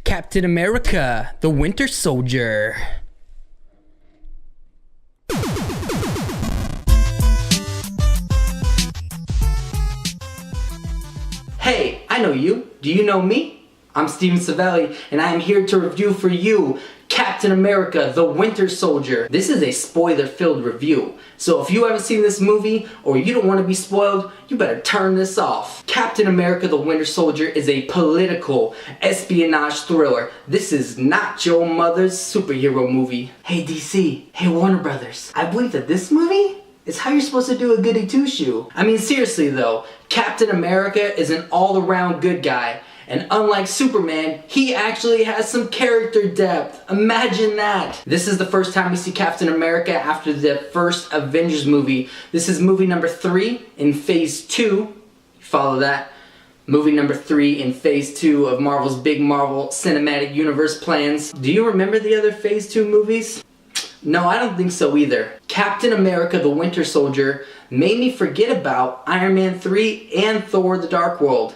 Captain America, the Winter Soldier. Hey, I know you. Do you know me? I'm Steven Savelli, and I am here to review for you Captain America, the Winter Soldier. This is a spoiler-filled review, so if you haven't seen this movie or you don't want to be spoiled, you better turn this off. Captain America, the Winter Soldier is a political espionage thriller. This is not your mother's superhero movie. Hey DC, hey Warner Brothers, I believe that this movie is how you're supposed to do a goody two-shoe. I mean, seriously though, Captain America is an all-around good guy. And unlike Superman, he actually has some character depth. Imagine that. This is the first time we see Captain America after the first Avengers movie. This is movie number 3 in phase 2. Follow that. Movie number 3 in phase 2 of Marvel's big Marvel Cinematic Universe plans. Do you remember the other phase 2 movies? No, I don't think so either. Captain America, the Winter Soldier made me forget about Iron Man 3 and Thor the Dark World.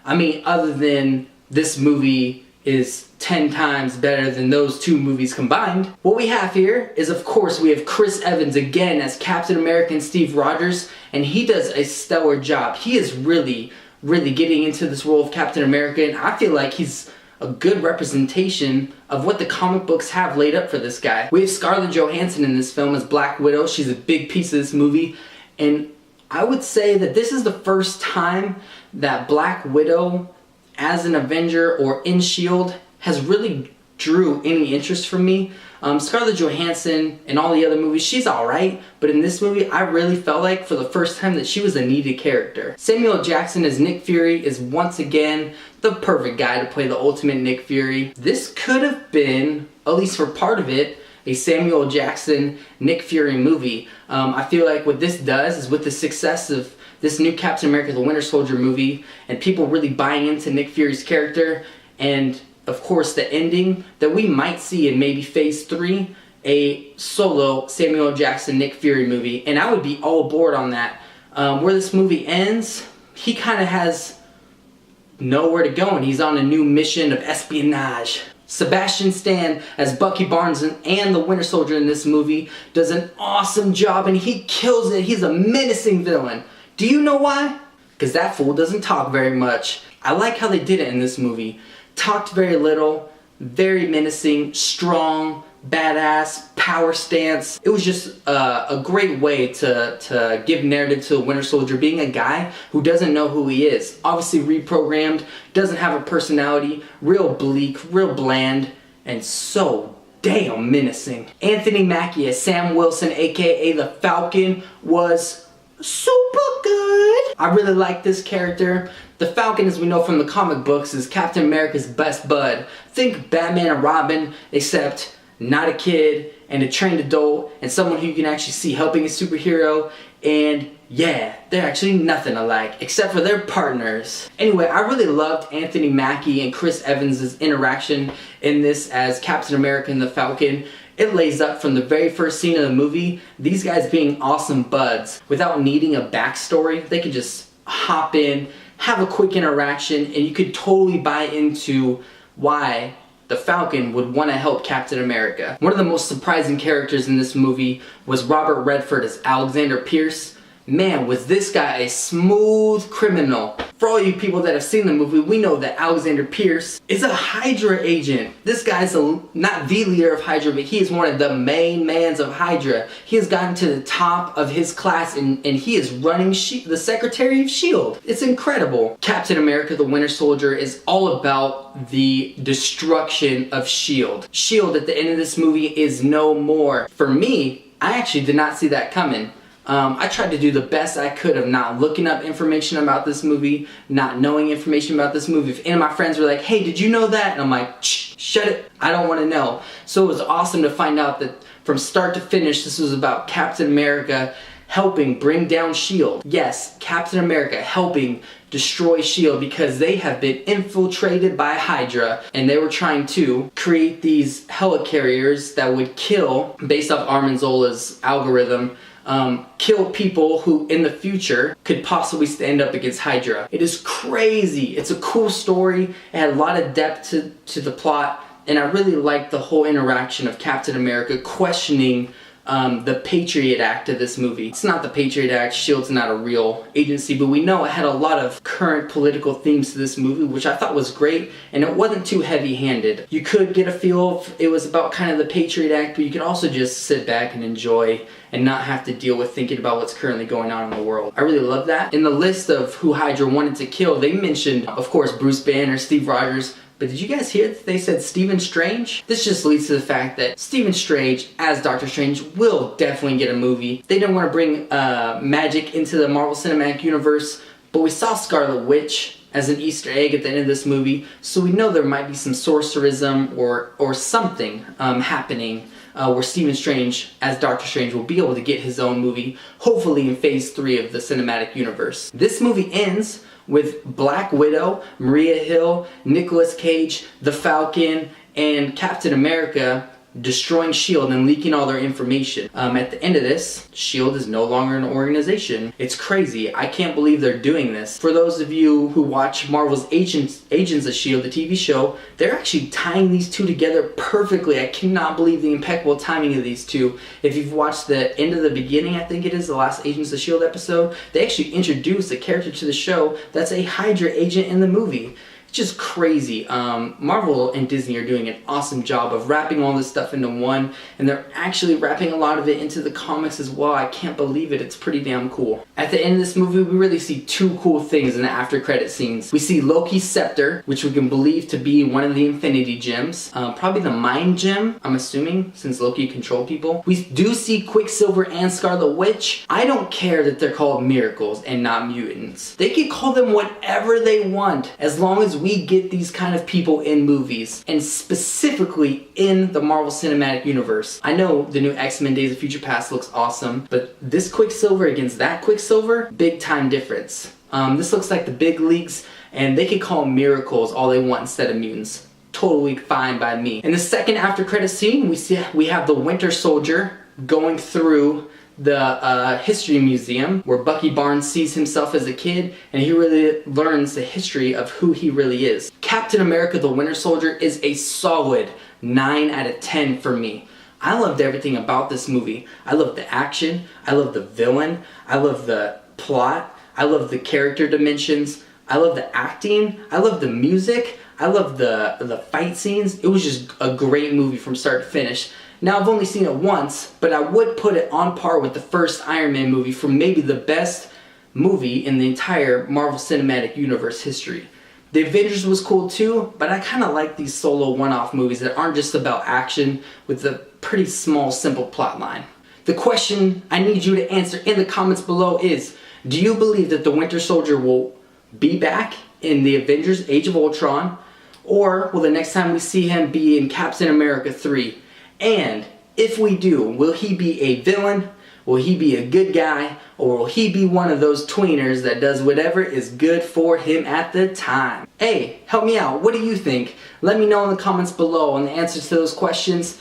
I mean, other than this movie is 10 times better than those two movies combined. What we have here is, of course, we have Chris Evans again as Captain America and Steve Rogers, and he does a stellar job. He is really getting into this role of Captain America, and I feel like he's a good representation of what the comic books have laid up for this guy. We have Scarlett Johansson in this film as Black Widow. She's a big piece of this movie, and I would say that this is the first time that Black Widow as an Avenger or in S.H.I.E.L.D. has really drew any interest from me. Scarlett Johansson in all the other movies, she's alright, but in this movie I really felt like for the first time that she was a needed character. Samuel L. Jackson as Nick Fury is once again the perfect guy to play the ultimate Nick Fury. This could have been, at least for part of it, a Samuel L. Jackson Nick Fury movie. I feel like what this does is with the success of this new Captain America the Winter Soldier movie and people really buying into Nick Fury's character, and of course the ending, that we might see in maybe phase 3 a solo Samuel L. Jackson Nick Fury movie, and I would be all aboard on that. Where this movie ends, he kind of has nowhere to go and he's on a new mission of espionage. Sebastian Stan as Bucky Barnes and the Winter Soldier in this movie does an awesome job and he kills it. He's a menacing villain. Do you know why? Because that fool doesn't talk very much. I like how they did it in this movie. Talked very little, very menacing, strong, badass, power stance. It was just a great way to give narrative to the Winter Soldier being a guy who doesn't know who he is. Obviously reprogrammed, doesn't have a personality, real bleak, real bland, and so damn menacing. Anthony Mackie as Sam Wilson, aka the Falcon, was super good. I really like this character. The Falcon, as we know from the comic books, is Captain America's best bud. Think Batman and Robin, except not a kid and a trained adult and someone who you can actually see helping a superhero, and yeah, they're actually nothing alike except for their partners. Anyway, I really loved Anthony Mackie and Chris Evans' interaction in this as Captain America and the Falcon. It lays up from the very first scene of the movie, these guys being awesome buds without needing a backstory. They could just hop in, have a quick interaction, and you could totally buy into why the Falcon would want to help Captain America. One of the most surprising characters in this movie was Robert Redford as Alexander Pierce. Man, was this guy a smooth criminal. For all you people that have seen the movie, we know that Alexander Pierce is a Hydra agent. This guy's not the leader of Hydra, but he is one of the main mans of Hydra. He has gotten to the top of his class and he is running the Secretary of S.H.I.E.L.D. It's incredible. Captain America the Winter Soldier is all about the destruction of S.H.I.E.L.D. S.H.I.E.L.D. at the end of this movie is no more. For me, I actually did not see that coming. I tried to do the best I could of not looking up information about this movie, not knowing information about this movie. If any of my friends were like, hey, did you know that? And I'm like, shh, shut it, I don't want to know. So it was awesome to find out that from start to finish, this was about Captain America helping bring down S.H.I.E.L.D. Yes, Captain America helping destroy S.H.I.E.L.D. because they have been infiltrated by Hydra and they were trying to create these helicarriers that would kill, based off Arnim Zola's algorithm, kill people who in the future could possibly stand up against Hydra. It is crazy. It's a cool story. It had a lot of depth to the plot, and I really liked the whole interaction of Captain America questioning the Patriot Act of this movie. It's not the Patriot Act, S.H.I.E.L.D's not a real agency, but we know it had a lot of current political themes to this movie, which I thought was great, and it wasn't too heavy-handed. You could get a feel of it was about kind of the Patriot Act, but you could also just sit back and enjoy and not have to deal with thinking about what's currently going on in the world. I really love that. In the list of who Hydra wanted to kill, they mentioned, of course, Bruce Banner, Steve Rogers, but did you guys hear that they said Stephen Strange? This just leads to the fact that Stephen Strange, as Doctor Strange, will definitely get a movie. They didn't want to bring magic into the Marvel Cinematic Universe, but we saw Scarlet Witch as an Easter egg at the end of this movie, so we know there might be some sorcerism or something happening where Stephen Strange, as Doctor Strange, will be able to get his own movie, hopefully in Phase 3 of the cinematic universe. This movie ends with Black Widow, Maria Hill, Nicolas Cage, the Falcon, and Captain America destroying S.H.I.E.L.D. and leaking all their information. At the end of this, S.H.I.E.L.D. is no longer an organization. It's crazy. I can't believe they're doing this. For those of you who watch Marvel's Agents of S.H.I.E.L.D., the TV show, they're actually tying these two together perfectly. I cannot believe the impeccable timing of these two. If you've watched the end of the beginning, I think it is, the last Agents of S.H.I.E.L.D. episode, they actually introduce a character to the show that's a Hydra agent in the movie. Just crazy. Marvel and Disney are doing an awesome job of wrapping all this stuff into one, and they're actually wrapping a lot of it into the comics as well. I can't believe it. It's pretty damn cool. At the end of this movie, we really see two cool things in the after credit scenes. We see Loki's scepter, which we can believe to be one of the Infinity Gems. Probably the Mind Gem, I'm assuming, since Loki controlled people. We do see Quicksilver and Scarlet Witch. I don't care that they're called miracles and not mutants. They can call them whatever they want, as long as we get these kind of people in movies, and specifically in the Marvel Cinematic Universe. I know the new X-Men Days of Future Past looks awesome, but this Quicksilver against that Quicksilver, big time difference. This looks like the big leagues, and they could call them miracles all they want instead of mutants. Totally fine by me. In the second after credit scene, we have the Winter Soldier going through the History Museum, where Bucky Barnes sees himself as a kid, and he really learns the history of who he really is. Captain America the Winter Soldier is a solid 9 out of 10 for me. I loved everything about this movie. I loved the action, I loved the villain, I loved the plot, I loved the character dimensions, I loved the acting, I loved the music, I loved the fight scenes. It was just a great movie from start to finish. Now, I've only seen it once, but I would put it on par with the first Iron Man movie for maybe the best movie in the entire Marvel Cinematic Universe history. The Avengers was cool too, but I kind of like these solo one-off movies that aren't just about action with a pretty small, simple plot line. The question I need you to answer in the comments below is, do you believe that the Winter Soldier will be back in the Avengers Age of Ultron, or will the next time we see him be in Captain America 3? And if we do, will he be a villain? Will he be a good guy? Or will he be one of those tweeners that does whatever is good for him at the time? Hey, help me out. What do you think? Let me know in the comments below on the answers to those questions.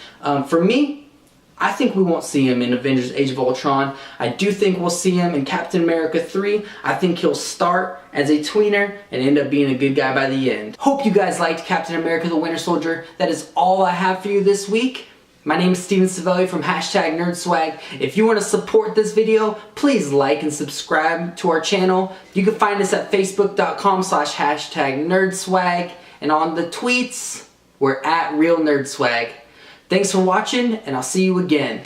For me, I think we won't see him in Avengers Age of Ultron. I do think we'll see him in Captain America 3. I think he'll start as a tweener and end up being a good guy by the end. Hope you guys liked Captain America the Winter Soldier. That is all I have for you this week. My name is Steven Savelli from #NerdSwag. If you want to support this video, please like and subscribe to our channel. You can find us at facebook.com/#NerdSwag. And on the tweets, we're @RealNerdSwag. Thanks for watching, and I'll see you again.